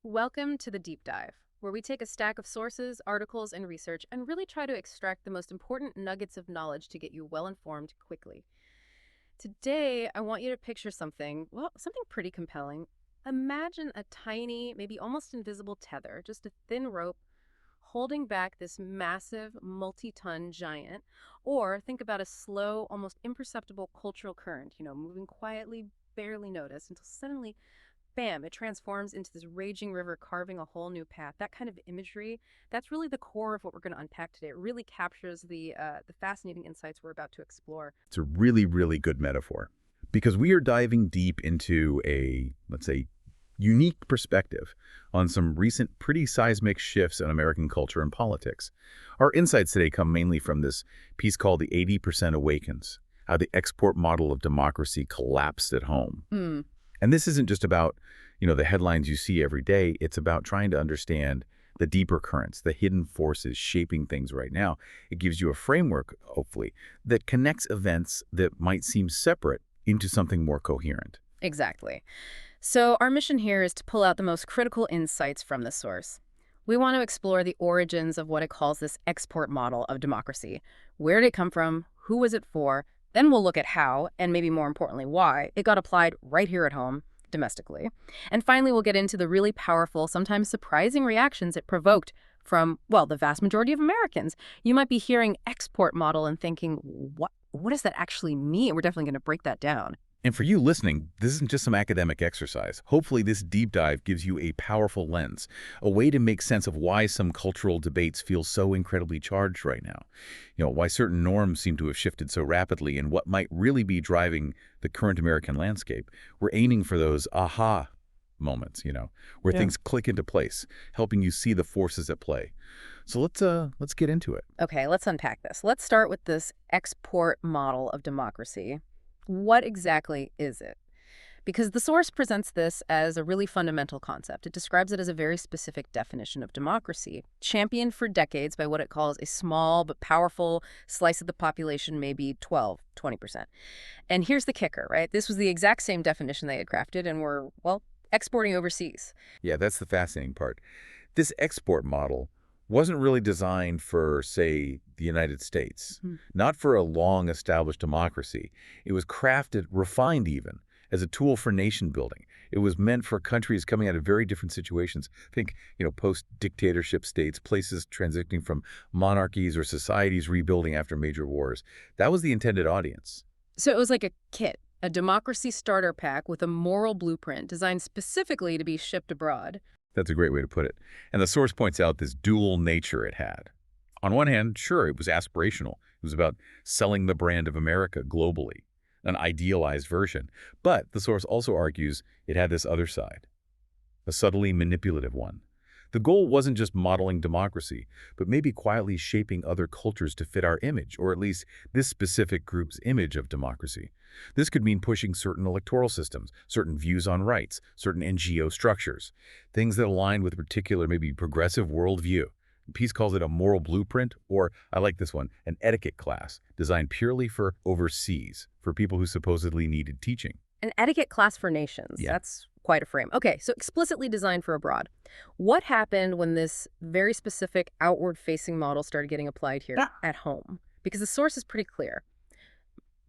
Welcome to the Deep Dive, where we take a stack of sources, articles, and research and really try to extract the most important nuggets of knowledge to get you well informed quickly. Today, I want you to picture something pretty compelling. Imagine a tiny, maybe almost invisible tether, just a thin rope holding back this massive, multi-ton giant. Or think about a slow, almost imperceptible cultural current, moving quietly, barely noticed, until suddenly bam, it transforms into this raging river carving a whole new path. That kind of imagery, that's really the core of what we're going to unpack today. It really captures the fascinating insights we're about to explore. It's a really, really good metaphor because we are diving deep into a, let's say, unique perspective on some recent pretty seismic shifts in American culture and politics. Our insights today come mainly from this piece called The 80% Awakens, how the export model of democracy collapsed at home. And this isn't just about, the headlines you see every day. It's about trying to understand the deeper currents, the hidden forces shaping things right now. It gives you a framework, hopefully, that connects events that might seem separate into something more coherent. Exactly. So our mission here is to pull out the most critical insights from the source. We want to explore the origins of what it calls this export model of democracy. Where did it come from? Who was it for? Then we'll look at how, and maybe more importantly, why, it got applied right here at home, domestically. And finally, we'll get into the really powerful, sometimes surprising reactions it provoked from, well, the vast majority of Americans. You might be hearing export model and thinking, what does that actually mean? We're definitely going to break that down. And for you listening, this isn't just some academic exercise. Hopefully this deep dive gives you a powerful lens, a way to make sense of why some cultural debates feel so incredibly charged right now. Why certain norms seem to have shifted so rapidly and what might really be driving the current American landscape. We're aiming for those aha moments, where things click into place, helping you see the forces at play. So let's get into it. Okay, let's unpack this. Let's start with this export model of democracy. What exactly is it? Because the source presents this as a really fundamental concept. It describes it as a very specific definition of democracy, championed for decades by what it calls a small but powerful slice of the population, maybe 12, 20%. And here's the kicker, right? This was the exact same definition they had crafted and were, well, exporting overseas. Yeah, that's the fascinating part. This export model wasn't really designed for, say, the United States, not for a long-established democracy. It was crafted, refined even, as a tool for nation building. It was meant for countries coming out of very different situations. Think, post-dictatorship states, places transitioning from monarchies or societies rebuilding after major wars. That was the intended audience. So it was like a kit, a democracy starter pack with a moral blueprint designed specifically to be shipped abroad. That's a great way to put it. And the source points out this dual nature it had. On one hand, sure, it was aspirational. It was about selling the brand of America globally, an idealized version. But the source also argues it had this other side, a subtly manipulative one. The goal wasn't just modeling democracy, but maybe quietly shaping other cultures to fit our image, or at least this specific group's image of democracy. This could mean pushing certain electoral systems, certain views on rights, certain NGO structures, things that align with a particular, maybe progressive worldview. Peace calls it a moral blueprint, or, I like this one, an etiquette class, designed purely for overseas, for people who supposedly needed teaching. An etiquette class for nations. Yeah. That's quite a frame. Okay, so explicitly designed for abroad. What happened when this very specific outward-facing model started getting applied here at home? Because the source is pretty clear.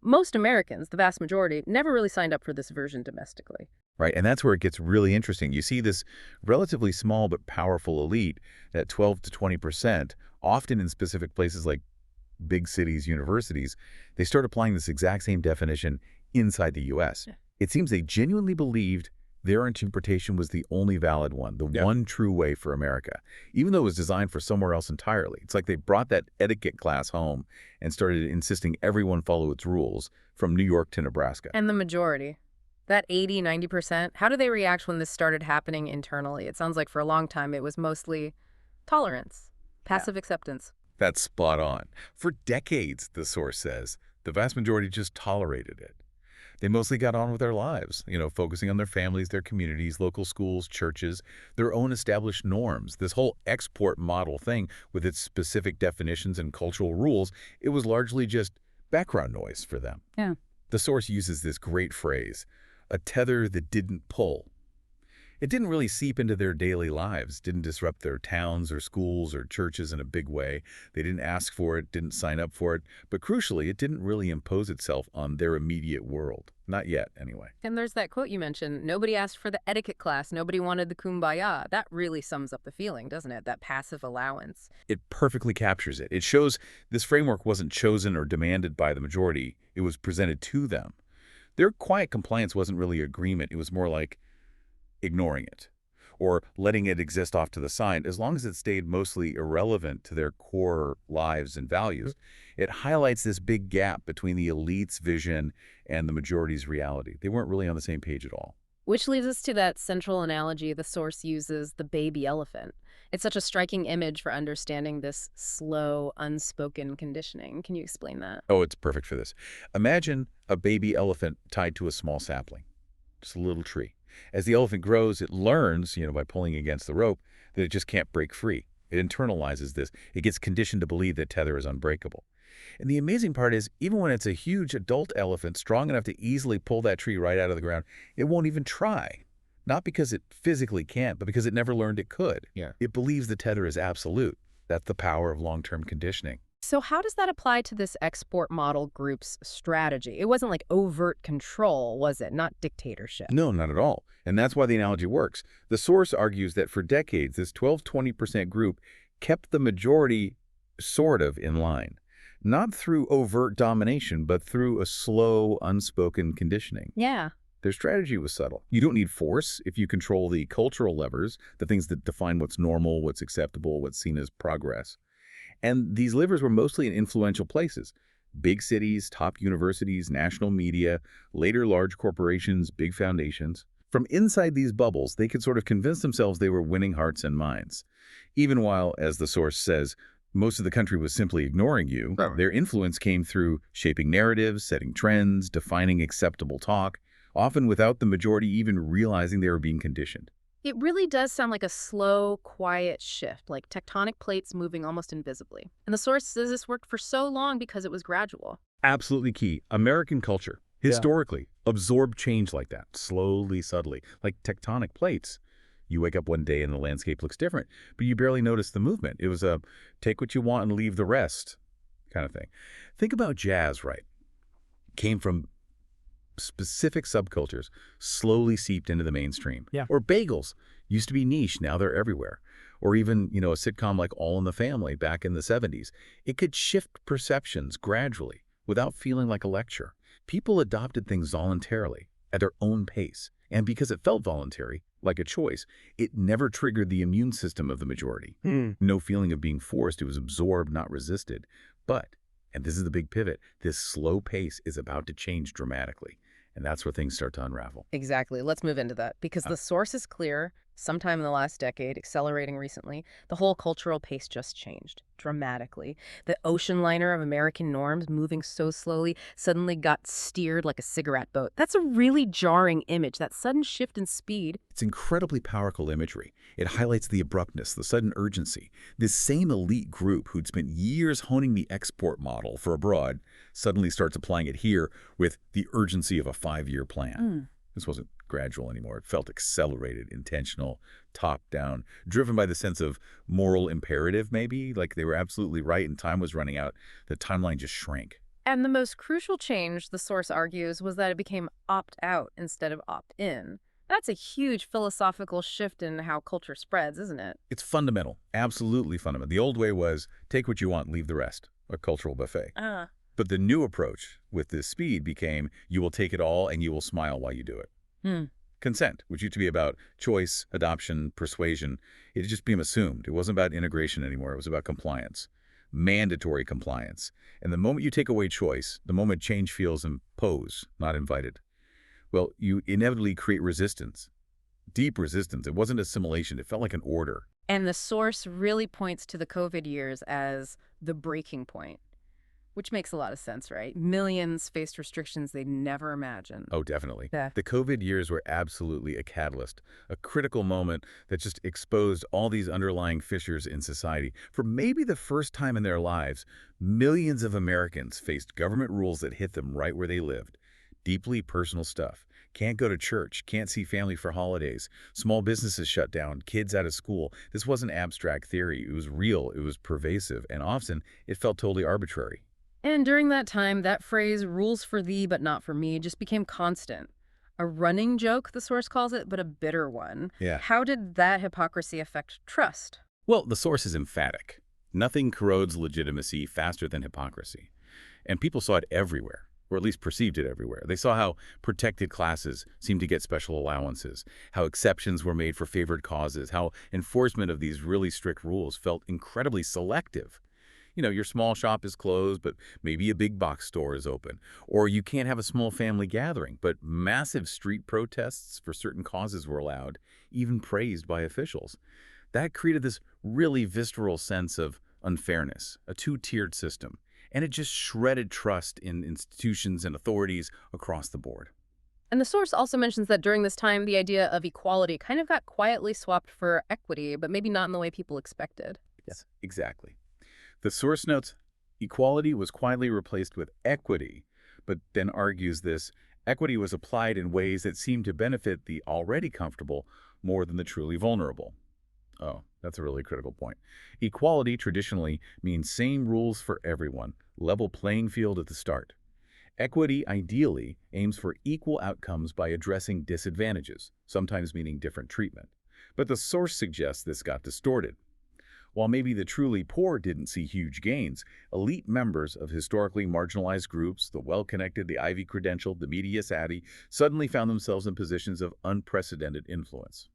Most Americans, the vast majority, never really signed up for this version domestically. Right, and that's where it gets really interesting. You see this relatively small but powerful elite, that 12 to 20%, often in specific places like big cities, universities, they start applying this exact same definition inside the U.S. Yeah. It seems they genuinely believed their interpretation was the only valid one, the one true way for America, even though it was designed for somewhere else entirely. It's like they brought that etiquette class home and started insisting everyone follow its rules from New York to Nebraska. And the majority, that 80, 90%, how do they react when this started happening internally? It sounds like for a long time it was mostly tolerance, passive acceptance. That's spot on. For decades, the source says, the vast majority just tolerated it. They mostly got on with their lives, focusing on their families, their communities, local schools, churches, their own established norms. This whole export model thing with its specific definitions and cultural rules, it was largely just background noise for them. Yeah. The source uses this great phrase, a tether that didn't pull. It didn't really seep into their daily lives, didn't disrupt their towns or schools or churches in a big way. They didn't ask for it, didn't sign up for it. But crucially, it didn't really impose itself on their immediate world. Not yet, anyway. And there's that quote you mentioned, nobody asked for the etiquette class, nobody wanted the kumbaya. That really sums up the feeling, doesn't it? That passive allowance. It perfectly captures it. It shows this framework wasn't chosen or demanded by the majority. It was presented to them. Their quiet compliance wasn't really agreement. It was more like ignoring it or letting it exist off to the side, as long as it stayed mostly irrelevant to their core lives and values. It highlights this big gap between the elite's vision and the majority's reality. They weren't really on the same page at all. Which leads us to that central analogy the source uses, the baby elephant. It's such a striking image for understanding this slow, unspoken conditioning. Can you explain that? Oh, it's perfect for this. Imagine a baby elephant tied to a small sapling, just a little tree. As the elephant grows, it learns, by pulling against the rope, that it just can't break free. It internalizes this. It gets conditioned to believe that tether is unbreakable. And the amazing part is, even when it's a huge adult elephant strong enough to easily pull that tree right out of the ground, it won't even try. Not because it physically can't, but because it never learned it could. Yeah. It believes the tether is absolute. That's the power of long-term conditioning. So how does that apply to this export model group's strategy? It wasn't like overt control, was it? Not dictatorship. No, not at all. And that's why the analogy works. The source argues that for decades, this 12–20% group kept the majority sort of in line. Not through overt domination, but through a slow, unspoken conditioning. Yeah. Their strategy was subtle. You don't need force if you control the cultural levers, the things that define what's normal, what's acceptable, what's seen as progress. And these levers were mostly in influential places. Big cities, top universities, national media, later large corporations, big foundations. From inside these bubbles, they could sort of convince themselves they were winning hearts and minds. Even while, as the source says, most of the country was simply ignoring you, their influence came through shaping narratives, setting trends, defining acceptable talk, often without the majority even realizing they were being conditioned. It really does sound like a slow, quiet shift, like tectonic plates moving almost invisibly. And the source says this worked for so long because it was gradual. Absolutely key. American culture, historically, absorbed change like that, slowly, subtly, like tectonic plates. You wake up one day and the landscape looks different, but you barely notice the movement. It was a take what you want and leave the rest kind of thing. Think about jazz, right? Came from specific subcultures, slowly seeped into the mainstream. Yeah. Or bagels used to be niche, now they're everywhere. Or even, a sitcom like All in the Family back in the 70s. It could shift perceptions gradually without feeling like a lecture. People adopted things voluntarily at their own pace. And because it felt voluntary, like a choice, it never triggered the immune system of the majority. No feeling of being forced. It was absorbed, not resisted. But, and this is the big pivot, this slow pace is about to change dramatically. And that's where things start to unravel. Exactly. Let's move into that. Because the source is clear, sometime in the last decade, accelerating recently, the whole cultural pace just changed dramatically. The ocean liner of American norms, moving so slowly, suddenly got steered like a cigarette boat. That's a really jarring image, that sudden shift in speed. It's incredibly powerful imagery. It highlights the abruptness, the sudden urgency. This same elite group who'd spent years honing the export model for abroad suddenly starts applying it here with the urgency of a 5-year plan. This wasn't gradual anymore. It felt accelerated, intentional, top-down, driven by the sense of moral imperative, maybe, like they were absolutely right and time was running out. The timeline just shrank. And the most crucial change, the source argues, was that it became opt-out instead of opt-in. That's a huge philosophical shift in how culture spreads, isn't it? It's fundamental, absolutely fundamental. The old way was take what you want, leave the rest, a cultural buffet. But the new approach with this speed became you will take it all and you will smile while you do it. Consent, which used to be about choice, adoption, persuasion, it just became assumed. It wasn't about integration anymore. It was about compliance, mandatory compliance. And the moment you take away choice, the moment change feels imposed, not invited, well, you inevitably create resistance, deep resistance. It wasn't assimilation. It felt like an order. And the source really points to the COVID years as the breaking point, which makes a lot of sense, right? Millions faced restrictions they'd never imagined. Oh, definitely. Yeah. The COVID years were absolutely a catalyst, a critical moment that just exposed all these underlying fissures in society. For maybe the first time in their lives, millions of Americans faced government rules that hit them right where they lived. Deeply personal stuff. Can't go to church, can't see family for holidays, small businesses shut down, kids out of school. This wasn't abstract theory. It was real, it was pervasive, and often it felt totally arbitrary. And during that time, that phrase, rules for thee but not for me, just became constant. A running joke, the source calls it, but a bitter one. Yeah. How did that hypocrisy affect trust? Well, the source is emphatic. Nothing corrodes legitimacy faster than hypocrisy. And people saw it everywhere, or at least perceived it everywhere. They saw how protected classes seemed to get special allowances, how exceptions were made for favored causes, how enforcement of these really strict rules felt incredibly selective. Your small shop is closed, but maybe a big box store is open. Or you can't have a small family gathering, but massive street protests for certain causes were allowed, even praised by officials. That created this really visceral sense of unfairness, a two-tiered system. And it just shredded trust in institutions and authorities across the board. And the source also mentions that during this time, the idea of equality kind of got quietly swapped for equity, but maybe not in the way people expected. Yes, exactly. The source notes equality was quietly replaced with equity, but then argues this equity was applied in ways that seemed to benefit the already comfortable more than the truly vulnerable. Oh, that's a really critical point. Equality traditionally means same rules for everyone, level playing field at the start. Equity ideally aims for equal outcomes by addressing disadvantages, sometimes meaning different treatment. But the source suggests this got distorted. While maybe the truly poor didn't see huge gains, elite members of historically marginalized groups, the well-connected, the Ivy-credentialed, the media savvy, suddenly found themselves in positions of unprecedented influence.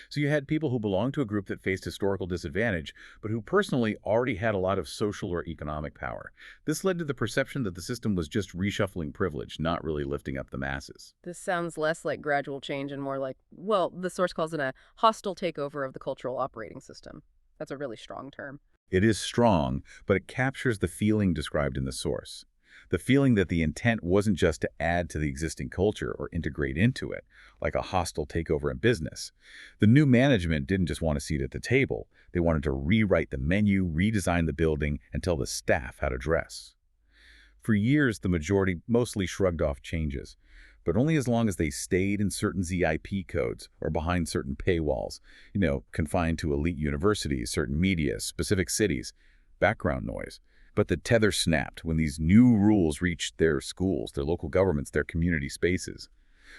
So you had people who belonged to a group that faced historical disadvantage, but who personally already had a lot of social or economic power. This led to the perception that the system was just reshuffling privilege, not really lifting up the masses. This sounds less like gradual change and more like, well, the source calls it a hostile takeover of the cultural operating system. That's a really strong term. It is strong, but it captures the feeling described in the source. The feeling that the intent wasn't just to add to the existing culture or integrate into it, like a hostile takeover in business. The new management didn't just want a seat at the table. They wanted to rewrite the menu, redesign the building, and tell the staff how to dress. For years, the majority mostly shrugged off changes, but only as long as they stayed in certain ZIP codes or behind certain paywalls, confined to elite universities, certain media, specific cities, background noise. But the tether snapped when these new rules reached their schools, their local governments, their community spaces.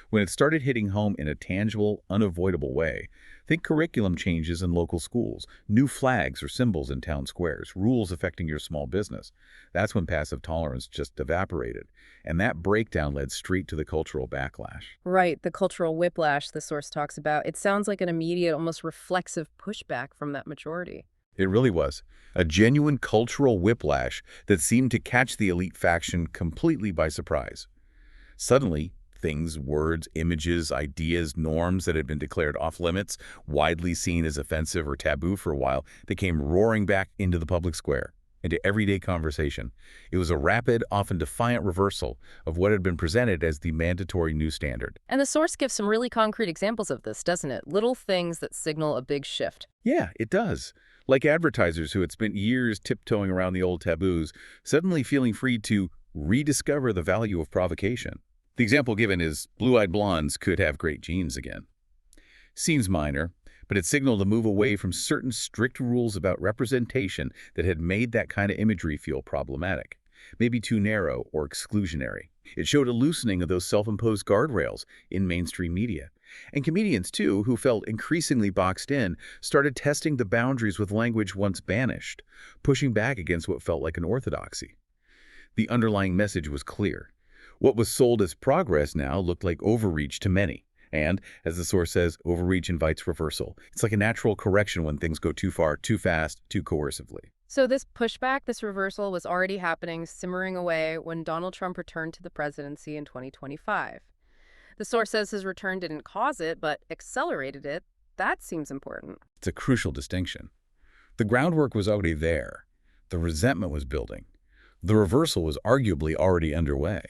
When it started hitting home in a tangible, unavoidable way, think curriculum changes in local schools, new flags or symbols in town squares, rules affecting your small business. That's when passive tolerance just evaporated. And that breakdown led straight to the cultural backlash. Right, the cultural whiplash the source talks about. It sounds like an immediate, almost reflexive pushback from that majority. It really was. A genuine cultural whiplash that seemed to catch the elite faction completely by surprise. Suddenly, things, words, images, ideas, norms that had been declared off-limits, widely seen as offensive or taboo for a while, they came roaring back into the public square, into everyday conversation. It was a rapid, often defiant reversal of what had been presented as the mandatory new standard. And the source gives some really concrete examples of this, doesn't it? Little things that signal a big shift. Yeah, it does. Like advertisers who had spent years tiptoeing around the old taboos, suddenly feeling free to rediscover the value of provocation. The example given is blue-eyed blondes could have great genes again. Seems minor, but it signaled a move away from certain strict rules about representation that had made that kind of imagery feel problematic, maybe too narrow or exclusionary. It showed a loosening of those self-imposed guardrails in mainstream media. And comedians, too, who felt increasingly boxed in, started testing the boundaries with language once banished, pushing back against what felt like an orthodoxy. The underlying message was clear. What was sold as progress now looked like overreach to many. And, as the source says, overreach invites reversal. It's like a natural correction when things go too far, too fast, too coercively. So this pushback, this reversal, was already happening, simmering away when Donald Trump returned to the presidency in 2025. The source says his return didn't cause it, but accelerated it. That seems important. It's a crucial distinction. The groundwork was already there. The resentment was building. The reversal was arguably already underway.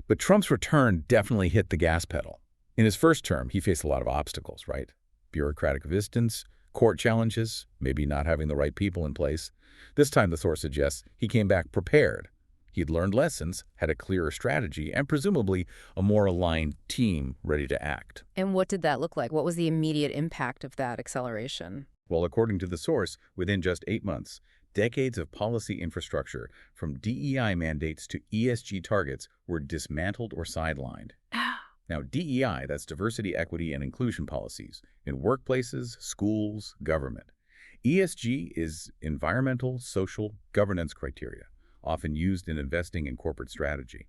But Trump's return definitely hit the gas pedal. In his first term, he faced a lot of obstacles, right? Bureaucratic resistance, court challenges, maybe not having the right people in place. This time, the source suggests, he came back prepared. He'd learned lessons, had a clearer strategy, and presumably a more aligned team ready to act. And what did that look like? What was the immediate impact of that acceleration? Well, according to the source, within just 8 months, decades of policy infrastructure, from DEI mandates to ESG targets, were dismantled or sidelined. Now, DEI, that's diversity, equity, and inclusion policies, in workplaces, schools, government. ESG is environmental, social, governance criteria, often used in investing in corporate strategy.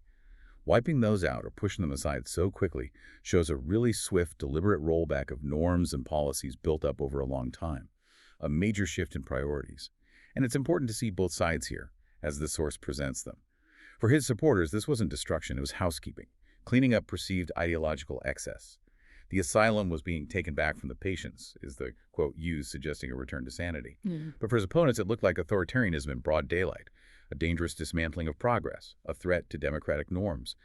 Wiping those out or pushing them aside so quickly shows a really swift, deliberate rollback of norms and policies built up over a long time, a major shift in priorities. And it's important to see both sides here, as the source presents them. For his supporters, this wasn't destruction, it was housekeeping, cleaning up perceived ideological excess. The asylum was being taken back from the patients, is the quote used, suggesting a return to sanity. But for his opponents, it looked like authoritarianism in broad daylight, a dangerous dismantling of progress, a threat to democratic norms.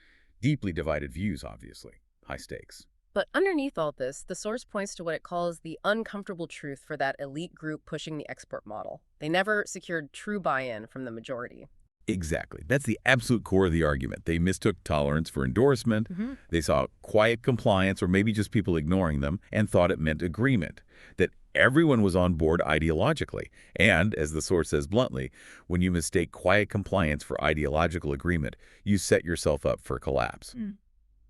Deeply divided views, obviously. High stakes. But underneath all this, the source points to what it calls the uncomfortable truth for that elite group pushing the export model. They never secured true buy-in from the majority. Exactly. That's the absolute core of the argument. They mistook tolerance for endorsement. They saw quiet compliance, or maybe just people ignoring them, and thought it meant agreement, that everyone was on board ideologically. And, as the source says bluntly, when you mistake quiet compliance for ideological agreement, you set yourself up for collapse.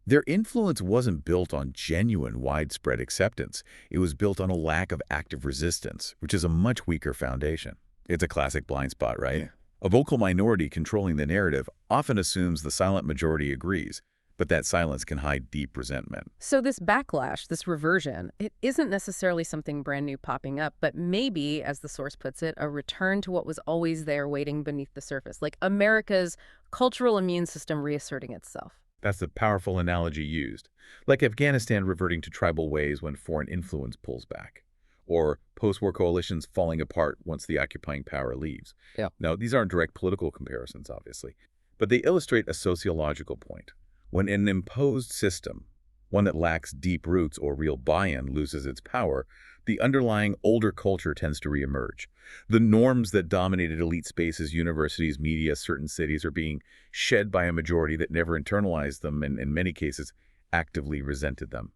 Their influence wasn't built on genuine, widespread acceptance. It was built on a lack of active resistance, which is a much weaker foundation. It's a classic blind spot, right? Yeah. A vocal minority controlling the narrative often assumes the silent majority agrees, but that silence can hide deep resentment. So this backlash, this reversion, it isn't necessarily something brand new popping up, but maybe, as the source puts it, a return to what was always there waiting beneath the surface, like America's cultural immune system reasserting itself. That's a powerful analogy used, like Afghanistan reverting to tribal ways when foreign influence pulls back, or post-war coalitions falling apart once the occupying power leaves. Now, these aren't direct political comparisons, obviously, but they illustrate a sociological point. When an imposed system, one that lacks deep roots or real buy-in, loses its power, the underlying older culture tends to reemerge. The norms that dominated elite spaces, universities, media, certain cities are being shed by a majority that never internalized them and, in many cases, actively resented them.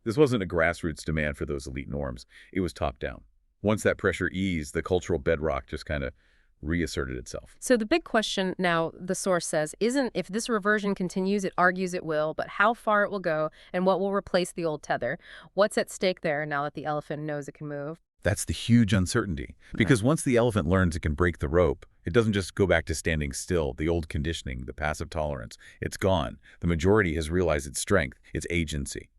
This wasn't a grassroots demand for those elite norms. It was top-down. Once that pressure eased, the cultural bedrock just kind of reasserted itself. So the big question now, the source says, isn't if this reversion continues, it argues it will, but how far it will go and what will replace the old tether. What's at stake there now that the elephant knows it can move? That's the huge uncertainty. Because once the elephant learns it can break the rope, it doesn't just go back to standing still, the old conditioning, the passive tolerance. It's gone. The majority has realized its strength, its agency.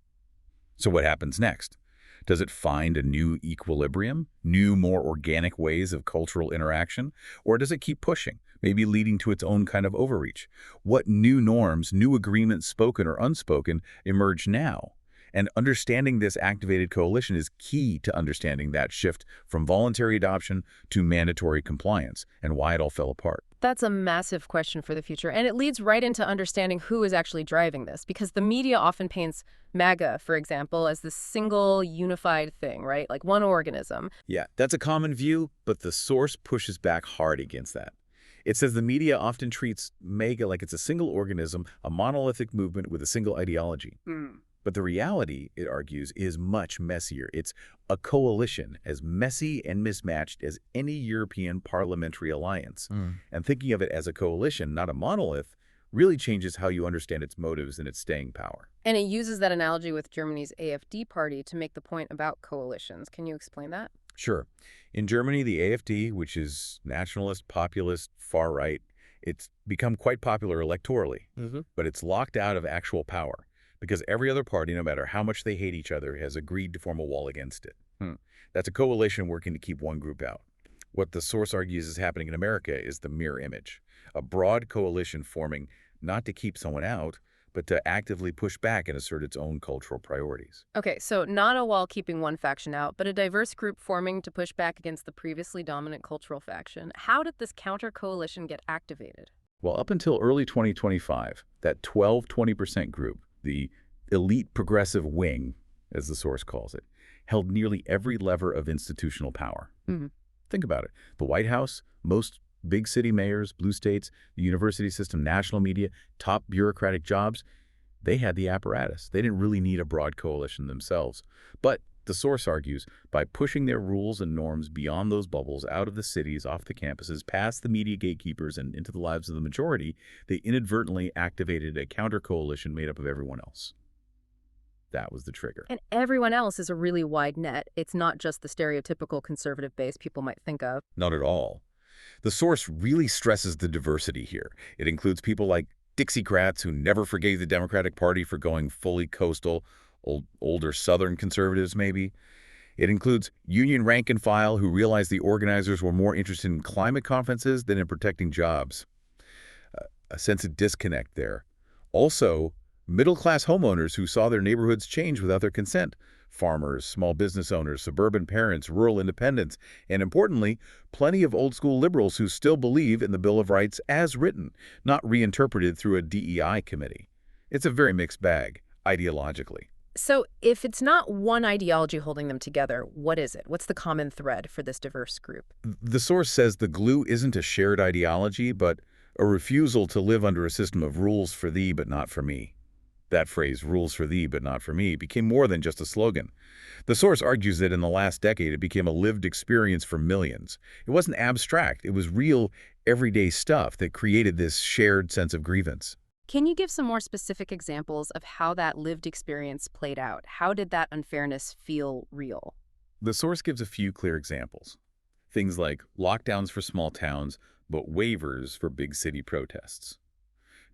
So what happens next? Does it find a new equilibrium, new, more organic ways of cultural interaction? Or does it keep pushing, maybe leading to its own kind of overreach? What new norms, new agreements, spoken or unspoken, emerge now? And understanding this activated coalition is key to understanding that shift from voluntary adoption to mandatory compliance and why it all fell apart. That's a massive question for the future, and it leads right into understanding who is actually driving this, because the media often paints MAGA, for example, as this single, unified thing, right? Like one organism. Yeah, that's a common view, but the source pushes back hard against that. It says the media often treats MAGA like it's a single organism, a monolithic movement with a single ideology. But the reality, it argues, is much messier. It's a coalition as messy and mismatched as any European parliamentary alliance. And thinking of it as a coalition, not a monolith, really changes how you understand its motives and its staying power. And it uses that analogy with Germany's AfD party to make the point about coalitions. Can you explain that? Sure. In Germany, the AfD, which is nationalist, populist, far-right, it's become quite popular electorally, but it's locked out of actual power, because every other party, no matter how much they hate each other, has agreed to form a wall against it. That's a coalition working to keep one group out. What the source argues is happening in America is the mirror image, a broad coalition forming not to keep someone out, but to actively push back and assert its own cultural priorities. Okay, so not a wall keeping one faction out, but a diverse group forming to push back against the previously dominant cultural faction. How did this counter-coalition get activated? Well, up until early 2025, that 12-20% group, the elite progressive wing, as the source calls it, held nearly every lever of institutional power. Think about it. The White House, most Big city mayors, blue states, the university system, national media, top bureaucratic jobs, they had the apparatus. They didn't really need a broad coalition themselves. But the source argues, by pushing their rules and norms beyond those bubbles, out of the cities, off the campuses, past the media gatekeepers, and into the lives of the majority, they inadvertently activated a counter-coalition made up of everyone else. That was the trigger. And everyone else is a really wide net. It's not just the stereotypical conservative base people might think of. Not at all. The source really stresses the diversity here. It includes people like Dixiecrats who never forgave the Democratic Party for going fully coastal, older Southern conservatives maybe. It includes union rank and file who realized the organizers were more interested in climate conferences than in protecting jobs. A sense of disconnect there. Also, middle-class homeowners who saw their neighborhoods change without their consent. Farmers, small business owners, suburban parents, rural independents, and importantly, plenty of old-school liberals who still believe in the Bill of Rights as written, not reinterpreted through a DEI committee. It's a very mixed bag, ideologically. So if it's not one ideology holding them together, what is it? What's the common thread for this diverse group? The source says the glue isn't a shared ideology, but a refusal to live under a system of rules for thee but not for me. That phrase, rules for thee but not for me, became more than just a slogan. The source argues that in the last decade it became a lived experience for millions. It wasn't abstract, it was real, everyday stuff that created this shared sense of grievance. Can you give some more specific examples of how that lived experience played out? How did that unfairness feel real? The source gives a few clear examples. Things like lockdowns for small towns, but waivers for big city protests.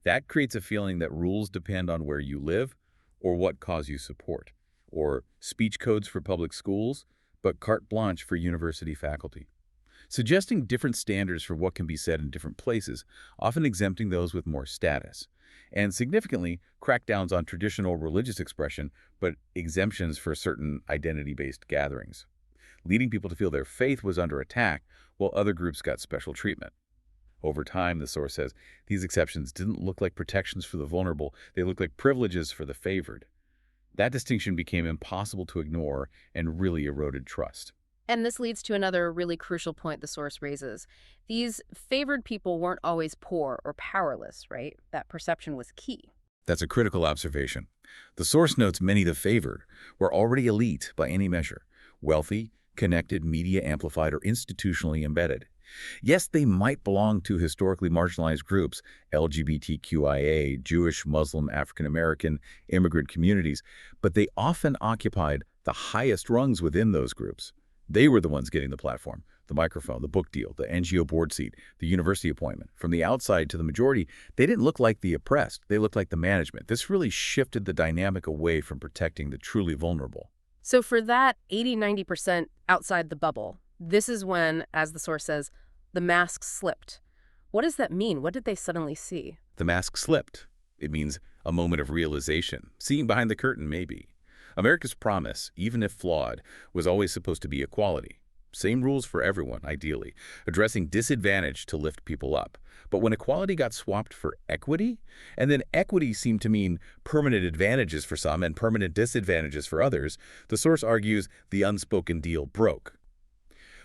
That creates a feeling that rules depend on where you live or what cause you support. Or speech codes for public schools, but carte blanche for university faculty. Suggesting different standards for what can be said in different places, often exempting those with more status. And significantly, crackdowns on traditional religious expression, but exemptions for certain identity-based gatherings, leading people to feel their faith was under attack while other groups got special treatment. Over time, the source says, these exceptions didn't look like protections for the vulnerable, they looked like privileges for the favored. That distinction became impossible to ignore and really eroded trust. And this leads to another really crucial point the source raises. These favored people weren't always poor or powerless, right? That perception was key. That's a critical observation. The source notes many of the favored were already elite by any measure, wealthy, connected, media amplified, or institutionally embedded. Yes, they might belong to historically marginalized groups, LGBTQIA, Jewish, Muslim, African American, immigrant communities, but they often occupied the highest rungs within those groups. They were the ones getting the platform, the microphone, the book deal, the NGO board seat, the university appointment. From the outside to the majority, they didn't look like the oppressed. They looked like the management. This really shifted the dynamic away from protecting the truly vulnerable. So for that 80–90% outside the bubble, this is when, as the source says, the mask slipped. What does that mean? What did they suddenly see? The mask slipped. It means a moment of realization, seeing behind the curtain maybe. America's promise, even if flawed, was always supposed to be equality. Same rules for everyone, ideally, addressing disadvantage to lift people up. But when equality got swapped for equity, and then equity seemed to mean permanent advantages for some and permanent disadvantages for others, the source argues the unspoken deal broke.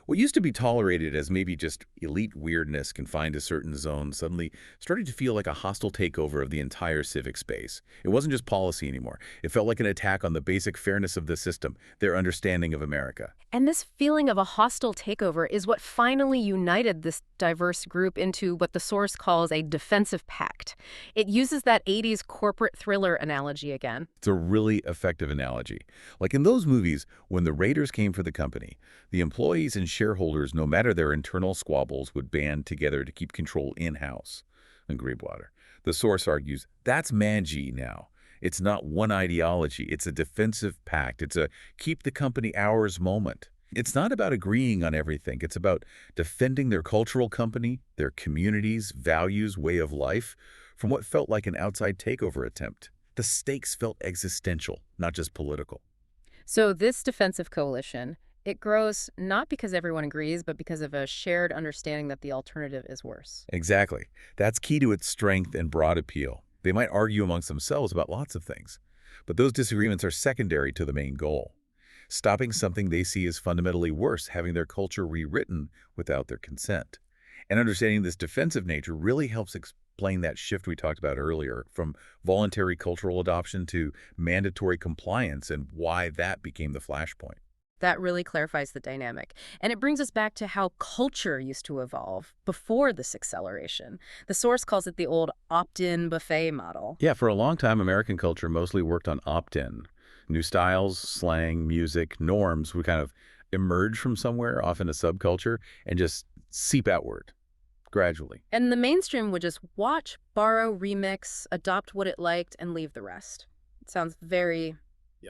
What used to be tolerated as maybe just elite weirdness confined to certain zones suddenly started to feel like a hostile takeover of the entire civic space. It wasn't just policy anymore. It felt like an attack on the basic fairness of the system, their understanding of America. And this feeling of a hostile takeover is what finally united this diverse group into what the source calls a defensive pact. It uses that 80s corporate thriller analogy again. It's a really effective analogy. Like in those movies, when the raiders came for the company, the employees and shareholders, no matter their internal squabbles, would band together to keep control in-house. In Grapewater, the source argues that's manji now. It's not one ideology. It's a defensive pact. It's a keep the company ours moment. It's not about agreeing on everything. It's about defending their cultural company, their communities, values, way of life, from what felt like an outside takeover attempt. The stakes felt existential, not just political. So this defensive coalition, it grows not because everyone agrees, but because of a shared understanding that the alternative is worse. Exactly. That's key to its strength and broad appeal. They might argue amongst themselves about lots of things, but those disagreements are secondary to the main goal. Stopping something they see as fundamentally worse, having their culture rewritten without their consent. And understanding this defensive nature really helps explain that shift we talked about earlier from voluntary cultural adoption to mandatory compliance and why that became the flashpoint. That really clarifies the dynamic. And it brings us back to how culture used to evolve before this acceleration. The source calls it the old opt-in buffet model. Yeah, for a long time, American culture mostly worked on opt-in. New styles, slang, music, norms would kind of emerge from somewhere, often a subculture, and just seep outward gradually. And the mainstream would just watch, borrow, remix, adopt what it liked, and leave the rest. It sounds very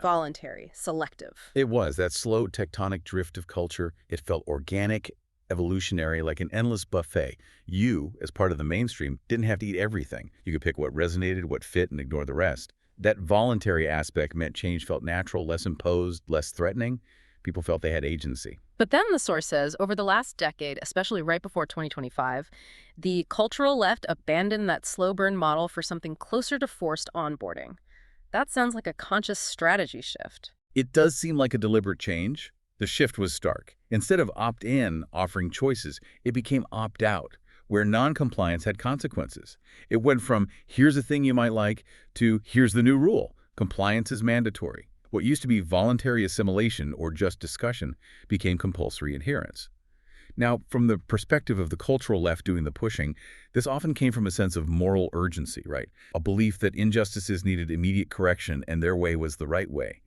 voluntary, selective. It was that slow tectonic drift of culture. It felt organic, evolutionary, like an endless buffet. You, as part of the mainstream, didn't have to eat everything. You could pick what resonated, what fit, and ignore the rest. That voluntary aspect meant change felt natural, less imposed, less threatening. People felt they had agency. But then the source says, over the last decade, especially right before 2025, the cultural left abandoned that slow burn model for something closer to forced onboarding. That sounds like a conscious strategy shift. It does seem like a deliberate change. The shift was stark. Instead of opt-in offering choices, it became opt-out, where non-compliance had consequences. It went from here's a thing you might like to here's the new rule. Compliance is mandatory. What used to be voluntary assimilation or just discussion became compulsory adherence. Now, from the perspective of the cultural left doing the pushing, this often came from a sense of moral urgency, right? A belief that injustices needed immediate correction and their way was the right way.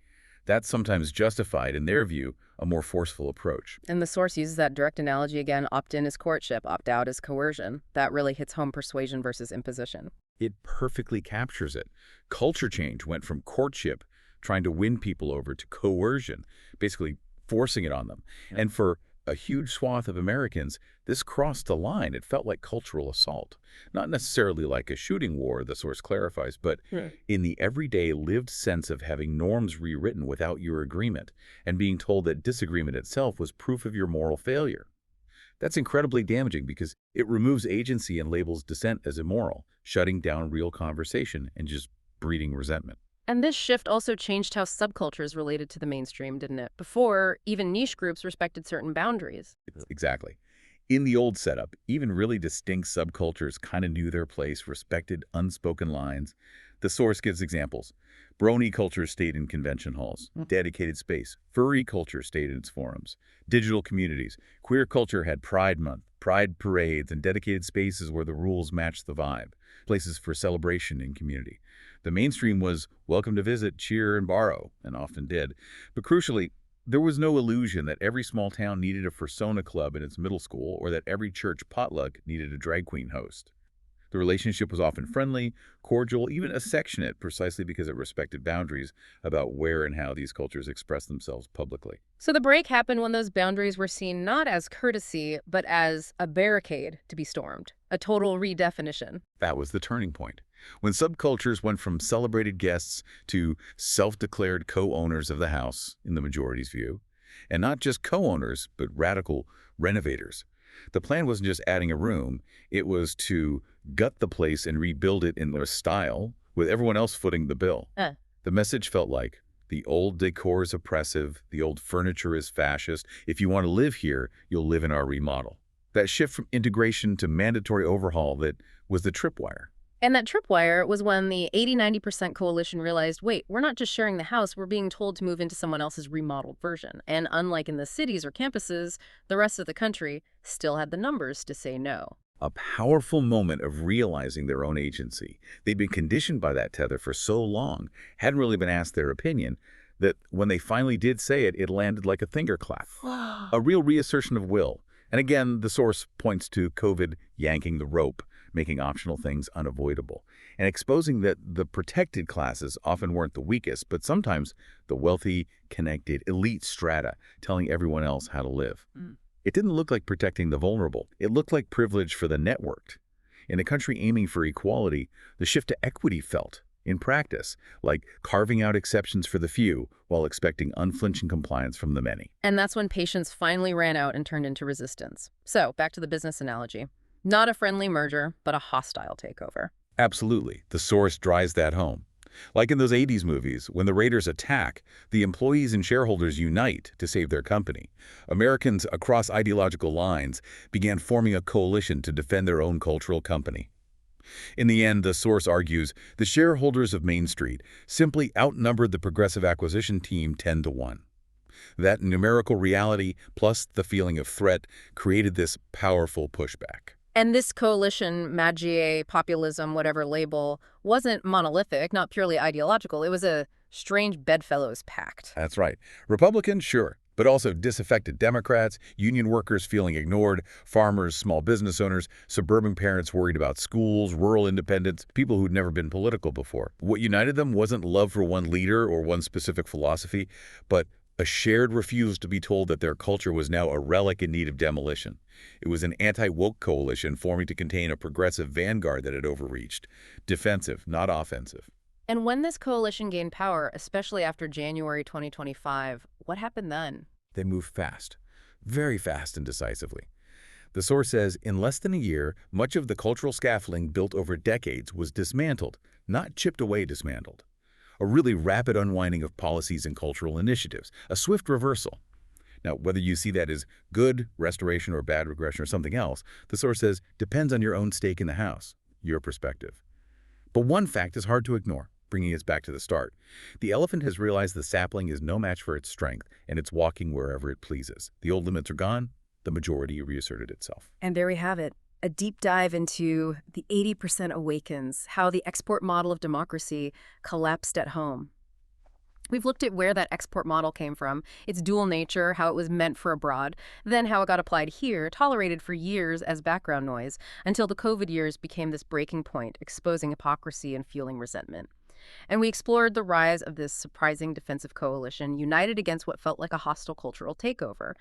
That sometimes justified, in their view, a more forceful approach. And the source uses that direct analogy again, opt-in is courtship, opt-out is coercion. That really hits home persuasion versus imposition. It perfectly captures it. Culture change went from courtship, trying to win people over, to coercion, basically forcing it on them. And for a huge swath of Americans, this crossed the line. It felt like cultural assault. Not necessarily like a shooting war, the source clarifies, but in the everyday lived sense of having norms rewritten without your agreement and being told that disagreement itself was proof of your moral failure. That's incredibly damaging because it removes agency and labels dissent as immoral, shutting down real conversation and just breeding resentment. And this shift also changed how subcultures related to the mainstream, didn't it? Before, even niche groups respected certain boundaries. Exactly. In the old setup, even really distinct subcultures kind of knew their place, respected unspoken lines. The source gives examples. Brony culture stayed in convention halls, dedicated space. Furry culture stayed in its forums. Digital communities. Queer culture had Pride Month, pride parades, and dedicated spaces where the rules matched the vibe. Places for celebration in community. The mainstream was welcome to visit, cheer, and borrow, and often did. But crucially, there was no illusion that every small town needed a fursona club in its middle school or that every church potluck needed a drag queen host. The relationship was often friendly, cordial, even affectionate, precisely because it respected boundaries about where and how these cultures expressed themselves publicly. So the break happened when those boundaries were seen not as courtesy, but as a barricade to be stormed, a total redefinition. That was the turning point. When subcultures went from celebrated guests to self-declared co-owners of the house, in the majority's view, and not just co-owners, but radical renovators. The plan wasn't just adding a room, it was to gut the place and rebuild it in their style, with everyone else footing the bill. The message felt like, the old decor is oppressive, the old furniture is fascist. If you want to live here, you'll live in our remodel. That shift from integration to mandatory overhaul that was the tripwire. And that tripwire was when the 80–90% coalition realized, wait, we're not just sharing the house, we're being told to move into someone else's remodeled version. And unlike in the cities or campuses, the rest of the country still had the numbers to say no. A powerful moment of realizing their own agency. They'd been conditioned by that tether for so long, hadn't really been asked their opinion, that when they finally did say it, it landed like a thunderclap. A real reassertion of will. And again, the source points to COVID yanking the rope, making optional things unavoidable, and exposing that the protected classes often weren't the weakest, but sometimes the wealthy, connected, elite strata telling everyone else how to live. It didn't look like protecting the vulnerable. It looked like privilege for the networked. In a country aiming for equality, the shift to equity felt, in practice, like carving out exceptions for the few while expecting unflinching compliance from the many. And that's when patience finally ran out and turned into resistance. So, back to the business analogy. Not a friendly merger, but a hostile takeover. Absolutely. The source drives that home. Like in those 80s movies, when the raiders attack, the employees and shareholders unite to save their company. Americans across ideological lines began forming a coalition to defend their own cultural company. In the end, the source argues, the shareholders of Main Street simply outnumbered the Progressive Acquisition team 10-1. That numerical reality, plus the feeling of threat, created this powerful pushback. And this coalition, Magier, populism, whatever label, wasn't monolithic, not purely ideological. It was a strange bedfellows pact. That's right. Republicans, sure, but also disaffected Democrats, union workers feeling ignored, farmers, small business owners, suburban parents worried about schools, rural independents, people who'd never been political before. What united them wasn't love for one leader or one specific philosophy, but a shared refusal to be told that their culture was now a relic in need of demolition. It was an anti-woke coalition forming to contain a progressive vanguard that had overreached. Defensive, not offensive. And when this coalition gained power, especially after January 2025, what happened then? They moved fast, very fast and decisively. The source says, in less than a year, much of the cultural scaffolding built over decades was dismantled, not chipped away dismantled. A really rapid unwinding of policies and cultural initiatives, a swift reversal. Now, whether you see that as good restoration or bad regression or something else, the source says, depends on your own stake in the house, your perspective. But one fact is hard to ignore, bringing us back to the start. The elephant has realized the sapling is no match for its strength, and it's walking wherever it pleases. The old limits are gone, the majority reasserted itself. And there we have it. A deep dive into the 80% awakens, how the export model of democracy collapsed at home. We've looked at where that export model came from, its dual nature, how it was meant for abroad, then how it got applied here, tolerated for years as background noise, until the COVID years became this breaking point, exposing hypocrisy and fueling resentment. And we explored the rise of this surprising defensive coalition, united against what felt like a hostile cultural takeover.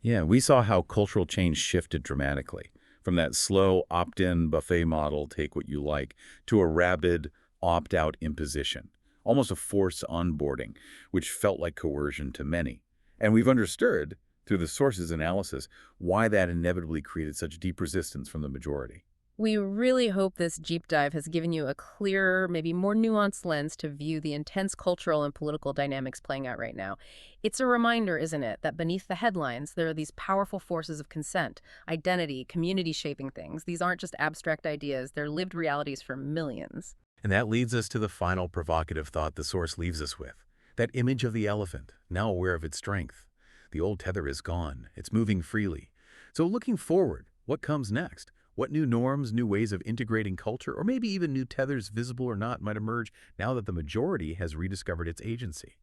Yeah, we saw how cultural change shifted dramatically. From that slow opt-in buffet model, take what you like, to a rabid opt-out imposition, almost a forced onboarding, which felt like coercion to many. And we've understood, through the source's analysis, why that inevitably created such deep resistance from the majority. We really hope this deep dive has given you a clearer, maybe more nuanced lens to view the intense cultural and political dynamics playing out right now. It's a reminder, isn't it, that beneath the headlines, there are these powerful forces of consent, identity, community shaping things. These aren't just abstract ideas, they're lived realities for millions. And that leads us to the final provocative thought the source leaves us with. That image of the elephant, now aware of its strength. The old tether is gone. It's moving freely. So looking forward, what comes next? What new norms, new ways of integrating culture, or maybe even new tethers, visible or not, might emerge now that the majority has rediscovered its agency?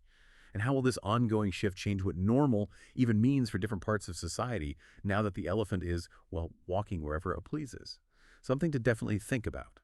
And how will this ongoing shift change what normal even means for different parts of society now that the elephant is, well, walking wherever it pleases? Something to definitely think about.